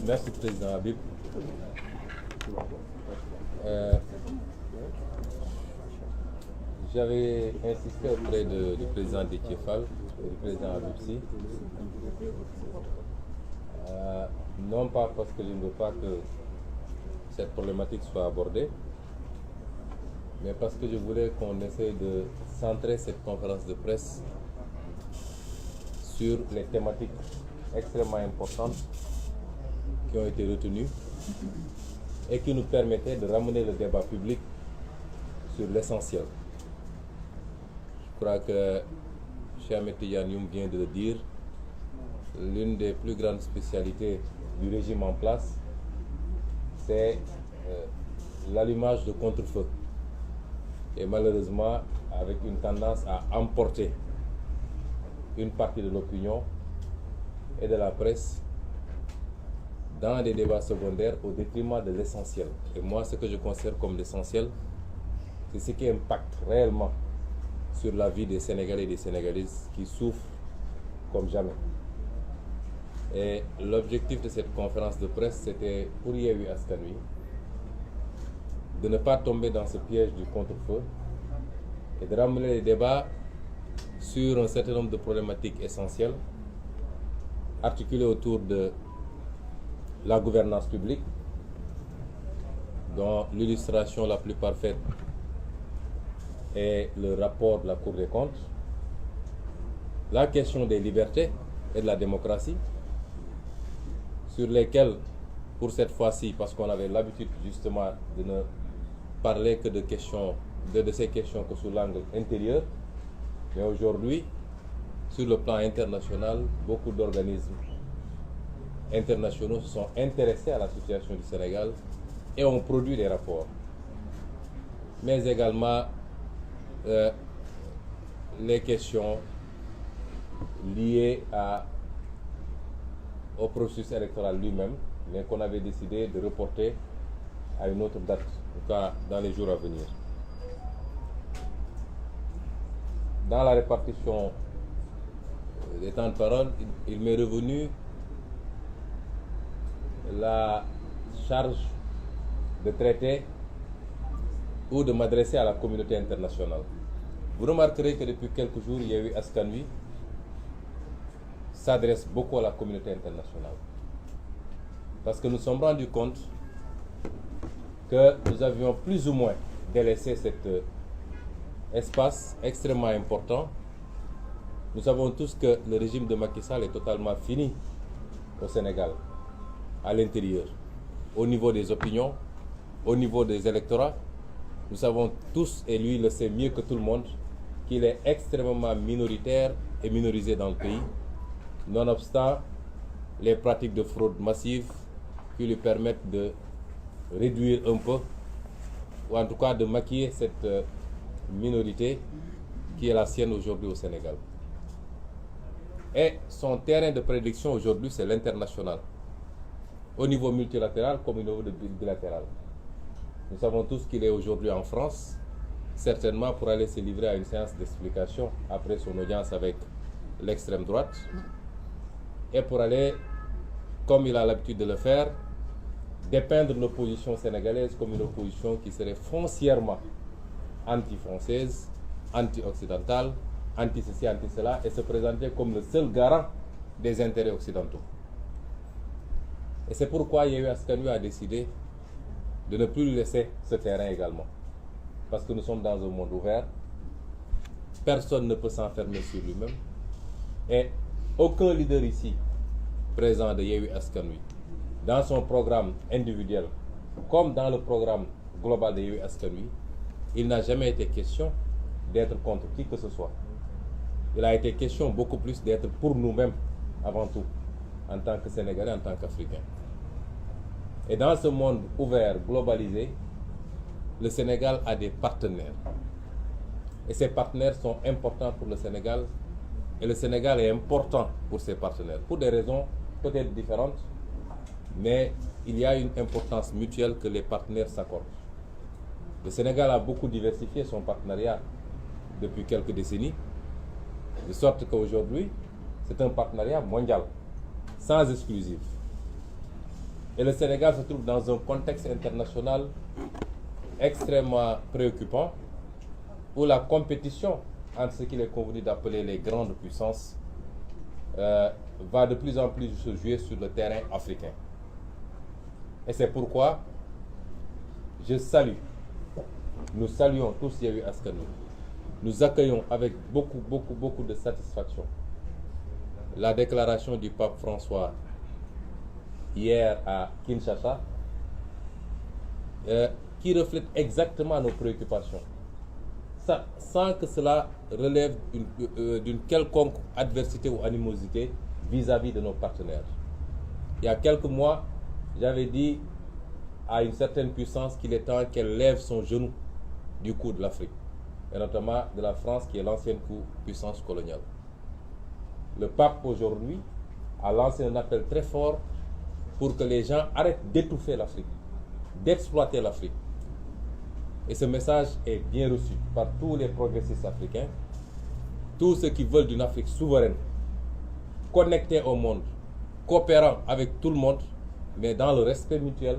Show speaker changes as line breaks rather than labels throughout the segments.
Merci, Président Habib. J'avais insisté auprès du président Déthié Fall et du président Habib Sy, non pas parce que je ne veux pas que cette problématique soit abordée, mais parce que je voulais qu'on essaie de centrer cette conférence de presse sur les thématiques extrêmement importantes qui ont été retenues et qui nous permettaient de ramener le débat public sur l'essentiel. Je crois que Cheikh Ahmed Tidiane Youm vient de le dire, l'une des plus grandes spécialités du régime en place, c'est l'allumage de contre-feu. Et malheureusement, avec une tendance à emporter une partie de l'opinion et de la presse dans des débats secondaires au détriment de l'essentiel. Et moi, ce que je considère comme l'essentiel, c'est ce qui impacte réellement sur la vie des Sénégalais et des Sénégalaises qui souffrent comme jamais. Et l'objectif de cette conférence de presse, c'était pour Yewwi Askan Wi de ne pas tomber dans ce piège du contre-feu et de ramener les débats sur un certain nombre de problématiques essentielles articulées autour de la gouvernance publique, dont l'illustration la plus parfaite est le rapport de la Cour des comptes, la question des libertés et de la démocratie, sur lesquelles, pour cette fois-ci, parce qu'on avait l'habitude justement de ne parler que de ces questions que sous l'angle intérieur, mais aujourd'hui, sur le plan international, beaucoup d'organismes internationaux se sont intéressés à la situation du Sénégal et ont produit des rapports. Mais également les questions liées au processus électoral lui-même, mais qu'on avait décidé de reporter à une autre date, en tout cas dans les jours à venir. Dans la répartition des temps de parole, il m'est revenu la charge de traiter ou de m'adresser à la communauté internationale. Vous remarquerez que depuis quelques jours, Yewwi Askan Wi s'adresse beaucoup à la communauté internationale. Parce que nous nous sommes rendus compte que nous avions plus ou moins délaissé cet espace extrêmement important. Nous savons tous que le régime de Macky Sall est totalement fini au Sénégal, à l'intérieur, au niveau des opinions, au niveau des électorats. Nous savons tous, et lui le sait mieux que tout le monde, qu'il est extrêmement minoritaire et minorisé dans le pays, nonobstant les pratiques de fraude massive qui lui permettent de réduire un peu, ou en tout cas de maquiller cette minorité qui est la sienne aujourd'hui au Sénégal. Et son terrain de prédiction aujourd'hui, c'est l'international, au niveau multilatéral comme au niveau bilatéral. Nous savons tous qu'il est aujourd'hui en France, certainement pour aller se livrer à une séance d'explication après son audience avec l'extrême droite, et pour aller, comme il a l'habitude de le faire, dépeindre l'opposition sénégalaise comme une opposition qui serait foncièrement anti-française, anti-occidentale, anti-ceci, anti-cela, et se présenter comme le seul garant des intérêts occidentaux. Et c'est pourquoi Yewwi Askan Wi a décidé de ne plus lui laisser ce terrain également. Parce que nous sommes dans un monde ouvert, personne ne peut s'enfermer sur lui-même, et aucun leader ici présent de Yewwi Askan Wi, dans son programme individuel, comme dans le programme global de Yewwi Askan Wi, il n'a jamais été question d'être contre qui que ce soit. Il a été question beaucoup plus d'être pour nous-mêmes avant tout, en tant que Sénégalais, en tant qu'Africains. Et dans ce monde ouvert, globalisé, le Sénégal a des partenaires. Et ces partenaires sont importants pour le Sénégal, et le Sénégal est important pour ses partenaires, pour des raisons peut-être différentes, mais il y a une importance mutuelle que les partenaires s'accordent. Le Sénégal a beaucoup diversifié son partenariat depuis quelques décennies, de sorte qu'aujourd'hui, c'est un partenariat mondial, sans exclusif. Et le Sénégal se trouve dans un contexte international extrêmement préoccupant, où la compétition entre ce qu'il est convenu d'appeler les grandes puissances va de plus en plus se jouer sur le terrain africain. Et c'est pourquoi nous saluons tous Yewwi Askan Wi, nous accueillons avec beaucoup de satisfaction la déclaration du pape François hier à Kinshasa, qui reflète exactement nos préoccupations, sans que cela relève d'une quelconque adversité ou animosité vis-à-vis de nos partenaires. Il y a quelques mois, j'avais dit à une certaine puissance qu'il est temps qu'elle lève son genou du cou de l'Afrique, et notamment de la France, qui est l'ancienne puissance coloniale. Le pape aujourd'hui a lancé un appel très fort pour que les gens arrêtent d'étouffer l'Afrique, d'exploiter l'Afrique. Et ce message est bien reçu par tous les progressistes africains, tous ceux qui veulent d'une Afrique souveraine, connectée au monde, coopérant avec tout le monde, mais dans le respect mutuel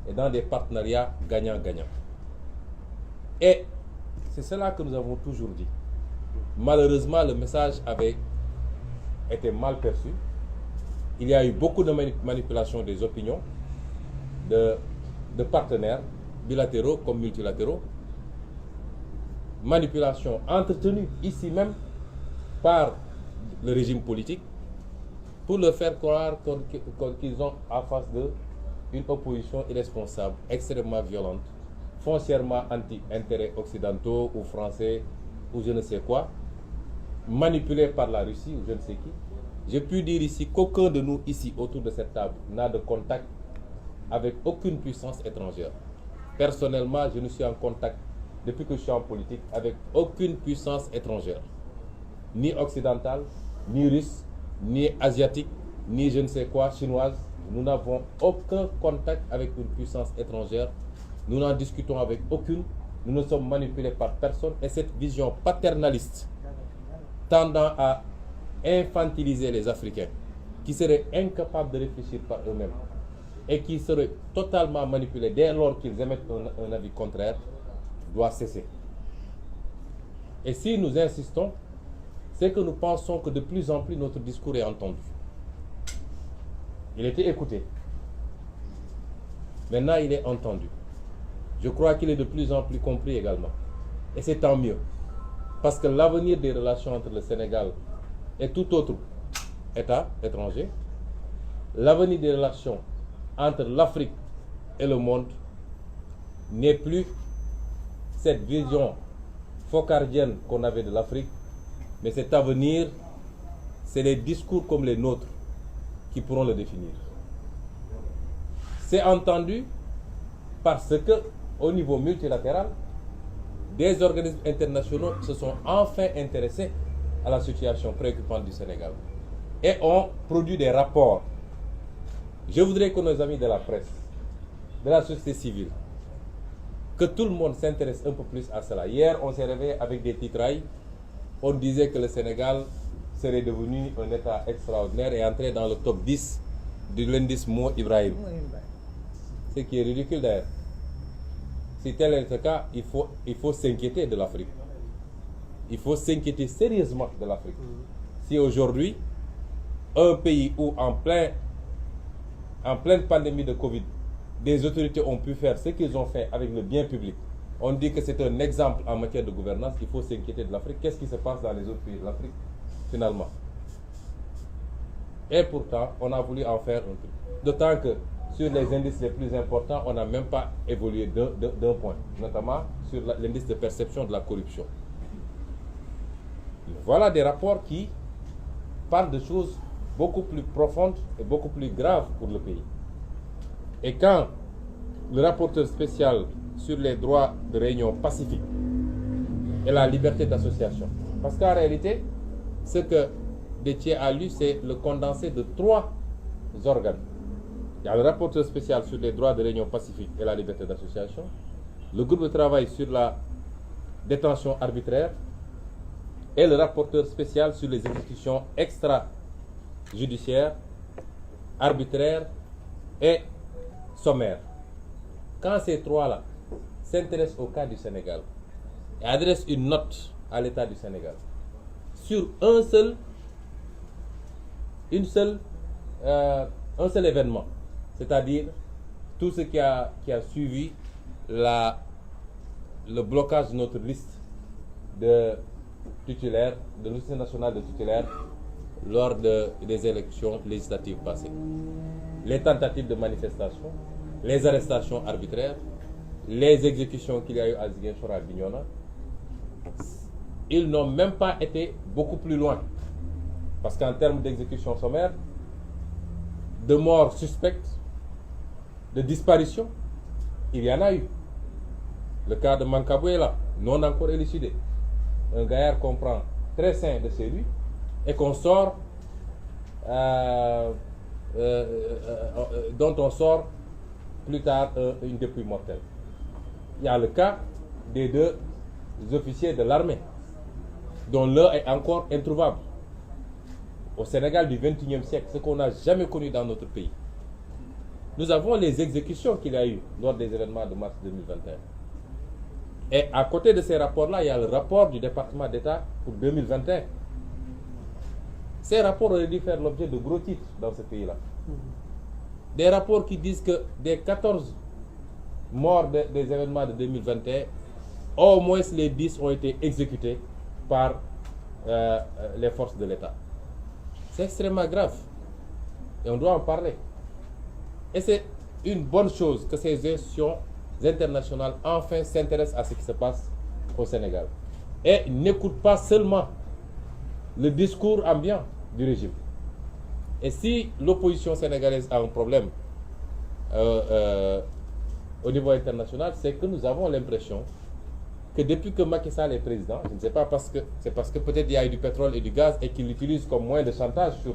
et dans des partenariats gagnant-gagnant. Et c'est cela que nous avons toujours dit. Malheureusement, le message avait été mal perçu. Il y a eu beaucoup de manipulation des opinions de partenaires bilatéraux comme multilatéraux. Manipulation entretenue ici même par le régime politique pour leur faire croire qu'ils ont en face d'eux une opposition irresponsable, extrêmement violente, foncièrement anti-intérêts occidentaux ou français ou je ne sais quoi, manipulée par la Russie ou je ne sais qui. Je puis dire ici qu'aucun de nous ici autour de cette table n'a de contact avec aucune puissance étrangère. Personnellement, je ne suis en contact depuis que je suis en politique avec aucune puissance étrangère, ni occidentale, ni russe, ni asiatique, ni je ne sais quoi, chinoise. Nous n'avons aucun contact avec une puissance étrangère. Nous n'en discutons avec aucune. Nous ne sommes manipulés par personne. Et cette vision paternaliste tendant à infantiliser les Africains, qui seraient incapables de réfléchir par eux-mêmes et qui seraient totalement manipulés dès lors qu'ils émettent un avis contraire, doit cesser. Et si nous insistons, c'est que nous pensons que de plus en plus notre discours est entendu. Il était écouté. Maintenant, il est entendu. Je crois qu'il est de plus en plus compris également. Et c'est tant mieux. Parce que l'avenir des relations entre le Sénégal et tout autre État étranger, l'avenir des relations entre l'Afrique et le monde n'est plus cette vision focardienne qu'on avait de l'Afrique, mais cet avenir, c'est les discours comme les nôtres qui pourront le définir. C'est entendu parce que, au niveau multilatéral, des organismes internationaux se sont enfin intéressés à la situation préoccupante du Sénégal et ont produit des rapports. Je voudrais que nos amis de la presse, de la société civile, que tout le monde s'intéresse un peu plus à cela. Hier, on s'est réveillé avec des titrailles. On disait que le Sénégal serait devenu un État extraordinaire et entré dans le top 10 de l'indice Mo Ibrahim. Ce qui est ridicule d'ailleurs. Si tel est le cas, il faut s'inquiéter de l'Afrique. Il faut s'inquiéter sérieusement de l'Afrique. Si aujourd'hui, un pays où en pleine pandémie de Covid, des autorités ont pu faire ce qu'ils ont fait avec le bien public, on dit que c'est un exemple en matière de gouvernance, il faut s'inquiéter de l'Afrique. Qu'est-ce qui se passe dans les autres pays de l'Afrique, finalement? Et pourtant, on a voulu en faire un truc. D'autant que sur les indices les plus importants, on n'a même pas évolué d'un point, notamment sur l'indice de perception de la corruption. Voilà des rapports qui parlent de choses beaucoup plus profondes et beaucoup plus graves pour le pays. Et quand le rapporteur spécial sur les droits de réunion pacifique et la liberté d'association, parce qu'en réalité, ce que Déthié a lu, c'est le condensé de 3 organes. Il y a le rapporteur spécial sur les droits de réunion pacifique et la liberté d'association, le groupe de travail sur la détention arbitraire et le rapporteur spécial sur les exécutions extrajudiciaires, arbitraires et sommaire, quand ces trois-là s'intéressent au cas du Sénégal et adressent une note à l'État du Sénégal sur un seul événement, c'est-à-dire tout ce qui a suivi le blocage de notre liste de titulaires, de liste nationale de titulaires lors des élections législatives passées. Les tentatives de manifestation, les arrestations arbitraires, les exécutions qu'il y a eu à Ziguinchor, à Bignona, ils n'ont même pas été beaucoup plus loin. Parce qu'en termes d'exécution sommaire, de morts suspectes, de disparitions, il y en a eu. Le cas de Mankabou est là, non encore élucidé. Un gaillard qu'on prend très sain de chez lui et qu'on sort, dont on sort plus tard une dépouille mortelle. Il y a le cas des deux officiers de l'armée, dont l'un est encore introuvable. Au Sénégal du XXIe siècle, ce qu'on n'a jamais connu dans notre pays. Nous avons les exécutions qu'il y a eu lors des événements de mars 2021. Et à côté de ces rapports-là, il y a le rapport du département d'État pour 2021. Ces rapports auraient dû faire l'objet de gros titres dans ce pays-là. Des rapports qui disent que des 14 morts des événements de 2021, au moins les 10 ont été exécutés par les forces de l'État. C'est extrêmement grave. Et on doit en parler. Et c'est une bonne chose que ces institutions internationales enfin s'intéressent à ce qui se passe au Sénégal. Et n'écoutent pas seulement le discours ambiant du régime. Et si l'opposition sénégalaise a un problème au niveau international, c'est que nous avons l'impression que depuis que Macky Sall est président, je ne sais pas c'est parce que peut-être il y a eu du pétrole et du gaz et qu'il l'utilise comme moyen de chantage sur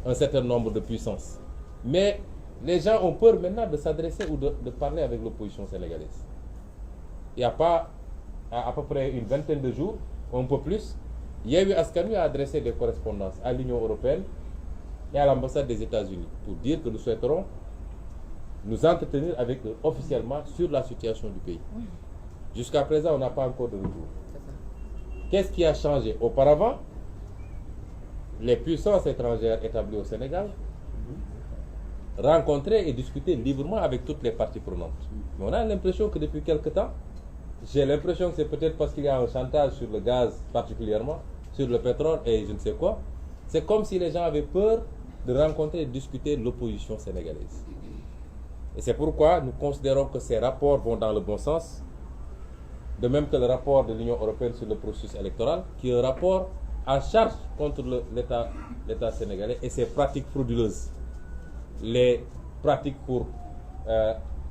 un certain nombre de puissances. Mais les gens ont peur maintenant de s'adresser ou de parler avec l'opposition sénégalaise. Il n'y a pas à peu près une vingtaine de jours, un peu plus, Yewwi Askan Wi a adressé des correspondances à l'Union européenne et à l'ambassade des États-Unis pour dire que nous souhaiterons nous entretenir avec eux officiellement sur la situation du pays. Jusqu'à présent, on n'a pas encore de retour. Qu'est-ce qui a changé? Auparavant, les puissances étrangères établies au Sénégal rencontraient et discutaient librement avec toutes les parties prenantes. Mais on a l'impression que depuis quelque temps, j'ai l'impression que c'est peut-être parce qu'il y a un chantage sur le gaz particulièrement, sur le pétrole et je ne sais quoi. C'est comme si les gens avaient peur de rencontrer et de discuter l'opposition sénégalaise. Et c'est pourquoi nous considérons que ces rapports vont dans le bon sens, de même que le rapport de l'Union européenne sur le processus électoral, qui est un rapport à charge contre l'État sénégalais et ses pratiques frauduleuses. Les pratiques pour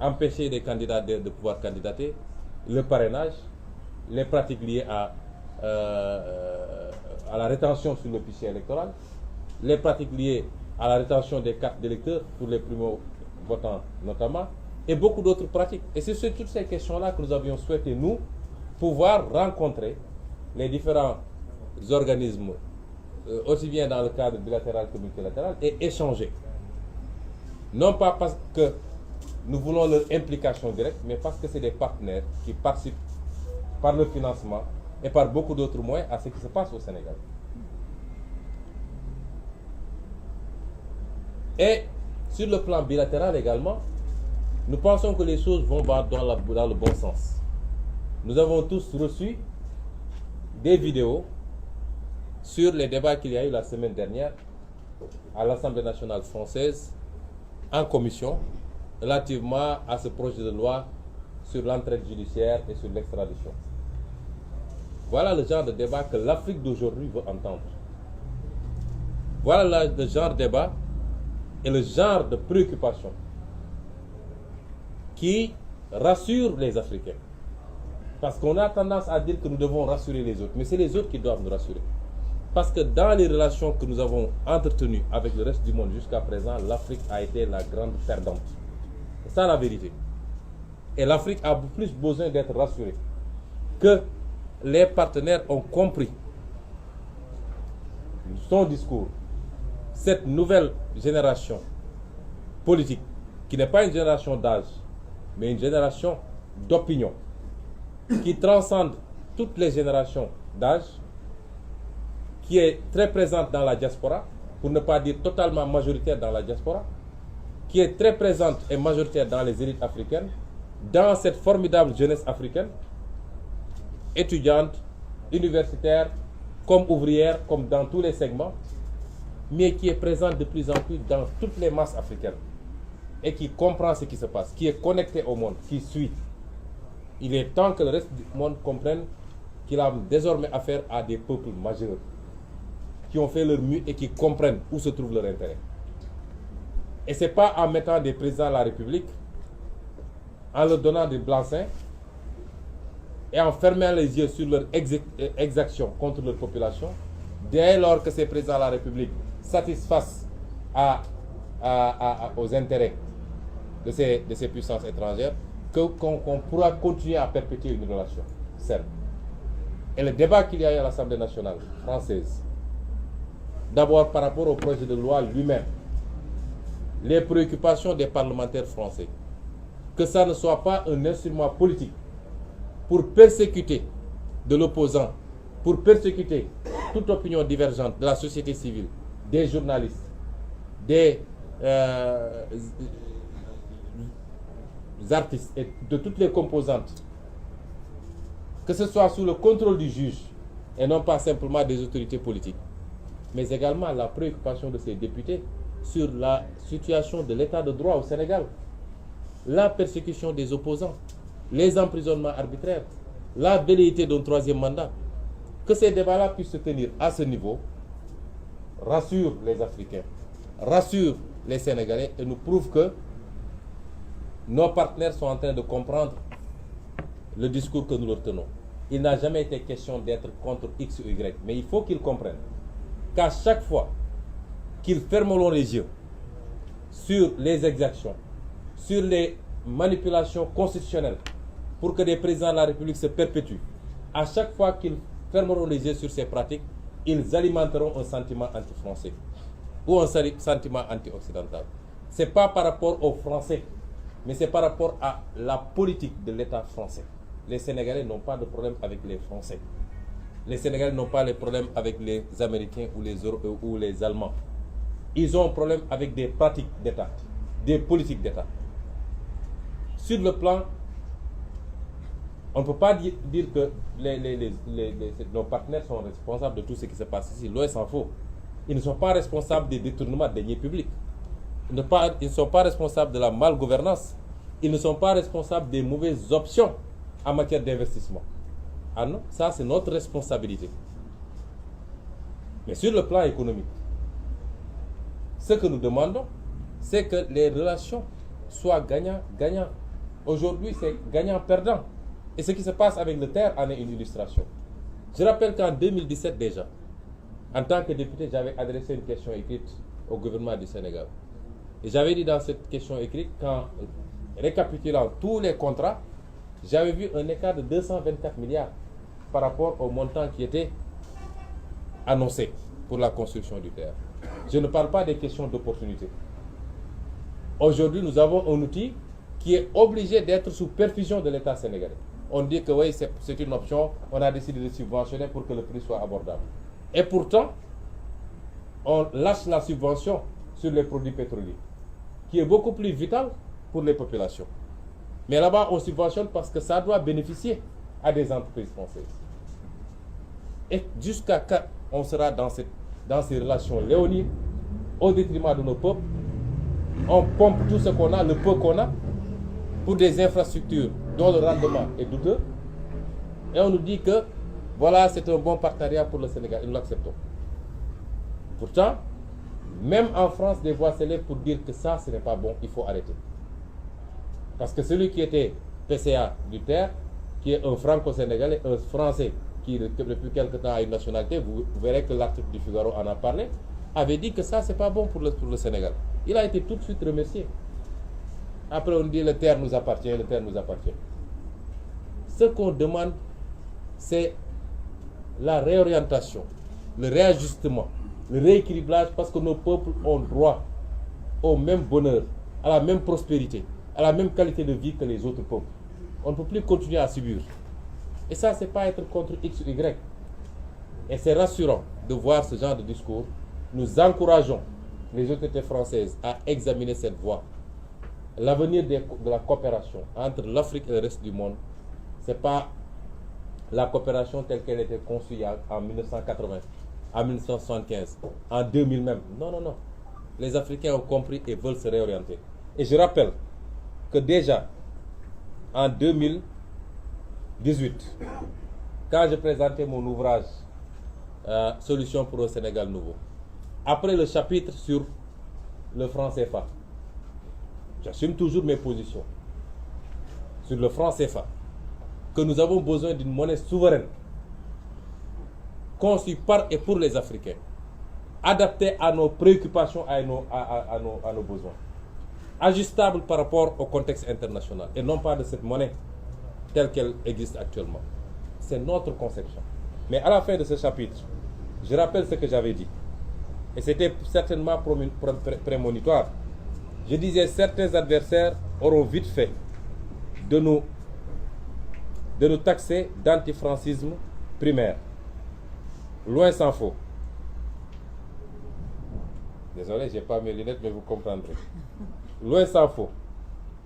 empêcher des candidats de pouvoir candidater, le parrainage, les pratiques liées à la rétention sur le fichier électoral, les pratiques liées à la rétention des cartes d'électeurs pour les primo-votants notamment, et beaucoup d'autres pratiques. Et c'est sur toutes ces questions-là que nous avions souhaité, nous, pouvoir rencontrer les différents organismes, aussi bien dans le cadre bilatéral que multilatéral, et échanger. Non pas parce que nous voulons leur implication directe, mais parce que c'est des partenaires qui participent par le financement et par beaucoup d'autres moyens à ce qui se passe au Sénégal. Et sur le plan bilatéral également, nous pensons que les choses vont dans le bon sens. Nous avons tous reçu des vidéos sur les débats qu'il y a eu la semaine dernière à l'Assemblée nationale française en commission relativement à ce projet de loi sur l'entraide judiciaire et sur l'extradition. Voilà le genre de débat que l'Afrique d'aujourd'hui veut entendre. Voilà le genre de débat et le genre de préoccupation qui rassure les Africains. Parce qu'on a tendance à dire que nous devons rassurer les autres, mais c'est les autres qui doivent nous rassurer. Parce que dans les relations que nous avons entretenues avec le reste du monde jusqu'à présent, l'Afrique a été la grande perdante. C'est ça la vérité. Et l'Afrique a plus besoin d'être rassurée que les partenaires ont compris son discours. Cette nouvelle génération politique qui n'est pas une génération d'âge, mais une génération d'opinion, qui transcende toutes les générations d'âge, qui est très présente dans la diaspora, pour ne pas dire totalement majoritaire dans la diaspora, qui est très présente et majoritaire dans les élites africaines, dans cette formidable jeunesse africaine, étudiante, universitaire, comme ouvrière, comme dans tous les segments, mais qui est présente de plus en plus dans toutes les masses africaines et qui comprend ce qui se passe, qui est connecté au monde, qui suit. Il est temps que le reste du monde comprenne qu'il a désormais affaire à des peuples majeurs qui ont fait leur mieux et qui comprennent où se trouve leur intérêt. Et ce n'est pas en mettant des présidents de la République, en leur donnant des blancs-seings et en fermant les yeux sur leur exaction contre leur population, dès lors que ces présidents de la République satisfassent aux intérêts de ces puissances étrangères, qu'on pourra continuer à perpétuer une relation saine. Et le débat qu'il y a eu à l'Assemblée nationale française, d'abord par rapport au projet de loi lui-même, les préoccupations des parlementaires français, que ça ne soit pas un instrument politique pour persécuter de l'opposant, pour persécuter toute opinion divergente de la société civile, des journalistes, des artistes et de toutes les composantes, que ce soit sous le contrôle du juge et non pas simplement des autorités politiques, mais également la préoccupation de ces députés sur la situation de l'état de droit au Sénégal, la persécution des opposants, les emprisonnements arbitraires, la velléité d'un troisième mandat. Que ces débats-là puissent se tenir à ce niveau rassure les Africains, rassure les Sénégalais et nous prouve que nos partenaires sont en train de comprendre le discours que nous leur tenons. Il n'a jamais été question d'être contre X ou Y, mais il faut qu'ils comprennent qu'à chaque fois qu'ils fermeront les yeux sur les exactions, sur les manipulations constitutionnelles pour que des présidents de la République se perpétuent, à chaque fois qu'ils fermeront les yeux sur ces pratiques, ils alimenteront un sentiment anti-français ou un sentiment anti-occidental. Ce n'est pas par rapport aux Français, mais c'est par rapport à la politique de l'État français. Les Sénégalais n'ont pas de problème avec les Français. Les Sénégalais n'ont pas de problème avec les Américains ou les Allemands. Ils ont un problème avec des pratiques d'État, des politiques d'État. Sur le plan, on ne peut pas dire que nos partenaires sont responsables de tout ce qui se passe ici. Loin s'en faut. Ils ne sont pas responsables des détournements de deniers publics. Ils ne sont pas responsables de la malgouvernance. Ils ne sont pas responsables des mauvaises options en matière d'investissement. Ah non, ça c'est notre responsabilité. Mais sur le plan économique, ce que nous demandons, c'est que les relations soient gagnant-gagnant. Aujourd'hui, c'est gagnant-perdant. Et ce qui se passe avec le terre en est une illustration. Je rappelle qu'en 2017 déjà, en tant que député, j'avais adressé une question écrite au gouvernement du Sénégal. Et j'avais dit dans cette question écrite qu'en récapitulant tous les contrats, j'avais vu un écart de 224 milliards par rapport au montant qui était annoncé pour la construction du terre. Je ne parle pas des questions d'opportunité. Aujourd'hui, nous avons un outil qui est obligé d'être sous perfusion de l'État sénégalais. On dit que oui, c'est une option, on a décidé de subventionner pour que le prix soit abordable. Et pourtant, on lâche la subvention sur les produits pétroliers, qui est beaucoup plus vital pour les populations. Mais là-bas, on subventionne parce que ça doit bénéficier à des entreprises françaises. Et jusqu'à quand on sera dans ces relations léonines, au détriment de nos peuples, on pompe tout ce qu'on a, le peu qu'on a, pour des infrastructures dont le rendement est douteux, et on nous dit que voilà, c'est un bon partenariat pour le Sénégal, et nous l'acceptons. Pourtant, même en France, des voix s'élèvent pour dire que ça, ce n'est pas bon, il faut arrêter. Parce que celui qui était PCA du terre, qui est un franco-sénégalais, un français, qui depuis quelque temps a une nationalité, vous verrez que l'article du Figaro en a parlé, avait dit que ça, c'est pas bon pour le Sénégal. Il a été tout de suite remercié. Après, on dit le terre nous appartient, le terre nous appartient. Ce qu'on demande, c'est la réorientation, le réajustement, le rééquilibrage, parce que nos peuples ont droit au même bonheur, à la même prospérité, à la même qualité de vie que les autres peuples. On ne peut plus continuer à subir. Et ça, ce n'est pas être contre X ou Y. Et c'est rassurant de voir ce genre de discours. Nous encourageons les autorités françaises à examiner cette voie. L'avenir de la coopération entre l'Afrique et le reste du monde, ce n'est pas la coopération telle qu'elle était conçue en 1980, en 1975, en 2000 même. Non, non, non. Les Africains ont compris et veulent se réorienter. Et je rappelle que déjà, en 2018, quand je présentais mon ouvrage Solutions pour un Sénégal nouveau, après le chapitre sur le franc CFA, j'assume toujours mes positions sur le franc CFA, que nous avons besoin d'une monnaie souveraine, conçue par et pour les Africains, adaptée à nos préoccupations, à nos besoins, ajustable par rapport au contexte international, et non pas de cette monnaie telle qu'elle existe actuellement. C'est notre conception. Mais à la fin de ce chapitre, je rappelle ce que j'avais dit. Et c'était certainement prémonitoire. Je disais, certains adversaires auront vite fait de nous taxer d'antifrancisme primaire. Loin s'en faut. Désolé, je n'ai pas mes lunettes, mais vous comprendrez. Loin s'en faut.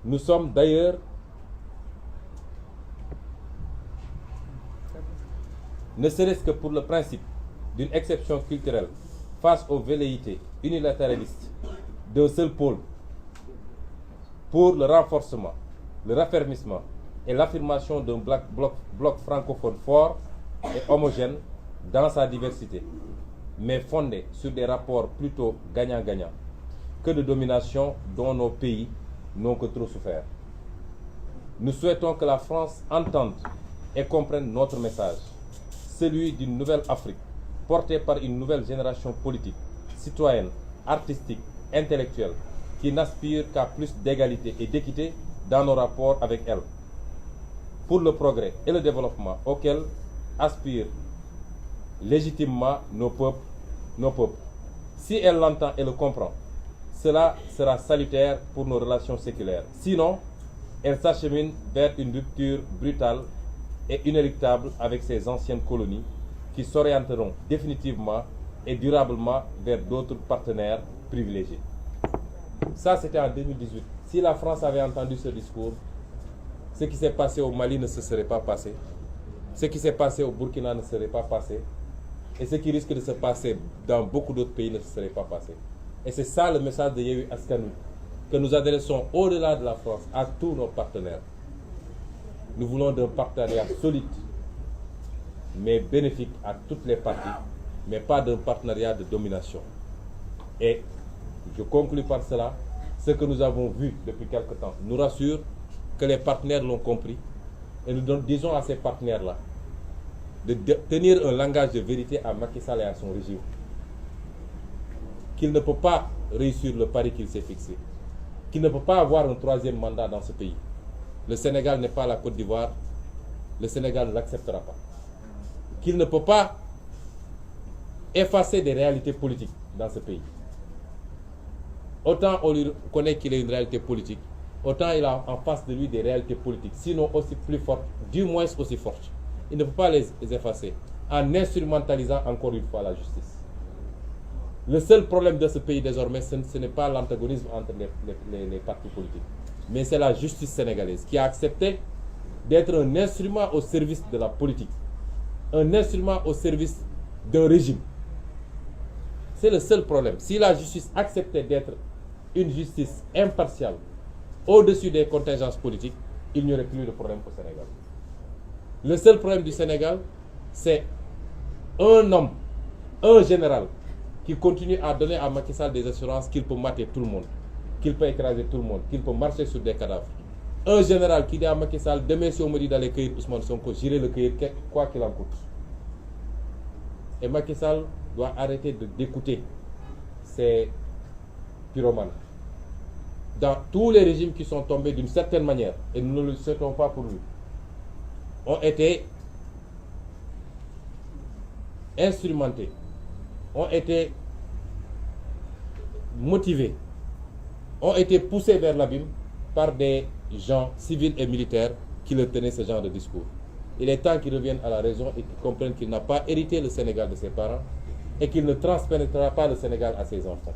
Nous sommes d'ailleurs ne serait-ce que pour le principe d'une exception culturelle face aux velléités unilatéralistes d'un seul pôle, pour le renforcement, le raffermissement et l'affirmation d'un bloc francophone fort et homogène dans sa diversité, mais fondé sur des rapports plutôt gagnant-gagnant que de domination dont nos pays n'ont que trop souffert. Nous souhaitons que la France entende et comprenne notre message, celui d'une nouvelle Afrique, portée par une nouvelle génération politique, citoyenne, artistique, intellectuelle, qui n'aspire qu'à plus d'égalité et d'équité dans nos rapports avec elle, pour le progrès et le développement auquel aspirent légitimement nos peuples. Si elle l'entend et le comprend, cela sera salutaire pour nos relations séculaires. Sinon, elle s'achemine vers une rupture brutale et inéluctable avec ses anciennes colonies qui s'orienteront définitivement et durablement vers d'autres partenaires privilégiés. Ça, c'était en 2018. Si la France avait entendu ce discours, ce qui s'est passé au Mali ne se serait pas passé. Ce qui s'est passé au Burkina ne serait pas passé. Et ce qui risque de se passer dans beaucoup d'autres pays ne se serait pas passé. Et c'est ça le message de Yewwi Askan Wi, que nous adressons au-delà de la France à tous nos partenaires. Nous voulons d'un partenariat solide, mais bénéfique à toutes les parties, mais pas d'un partenariat de domination. Et je conclus par cela, ce que nous avons vu depuis quelque temps nous rassure que les partenaires l'ont compris, et nous disons à ces partenaires-là de tenir un langage de vérité à Macky Sall et à son régime, qu'il ne peut pas réussir le pari qu'il s'est fixé, qu'il ne peut pas avoir un troisième mandat dans ce pays. Le Sénégal n'est pas la Côte d'Ivoire, le Sénégal ne l'acceptera pas. Qu'il ne peut pas effacer des réalités politiques dans ce pays. Autant on lui connaît qu'il est une réalité politique, autant il a en face de lui des réalités politiques, sinon aussi plus fortes, du moins aussi fortes. Il ne peut pas les effacer en instrumentalisant encore une fois la justice. Le seul problème de ce pays désormais, ce n'est pas l'antagonisme entre les partis politiques, mais c'est la justice sénégalaise qui a accepté d'être un instrument au service de la politique, un instrument au service d'un régime. C'est le seul problème. Si la justice acceptait d'être une justice impartiale, au-dessus des contingences politiques, il n'y aurait plus de problème au Sénégal. Le seul problème du Sénégal, c'est un homme, un général, qui continue à donner à Macky Sall des assurances qu'il peut mater tout le monde, qu'il peut écraser tout le monde, qu'il peut marcher sur des cadavres. Un général qui dit à Macky Sall, demain si on me dit d'aller cueillir Ousmane Sonko, j'irai le cueillir quoi qu'il en coûte. Et Macky Sall doit arrêter d'écouter ces pyromanes. Dans tous les régimes qui sont tombés d'une certaine manière, et nous ne le souhaitons pas pour lui, ont été instrumentés, ont été motivés ont été poussés vers l'abîme par des gens civils et militaires qui leur tenaient ce genre de discours. Il est temps qu'ils reviennent à la raison et qu'ils comprennent qu'il n'a pas hérité le Sénégal de ses parents et qu'il ne transpénétrera pas le Sénégal à ses enfants.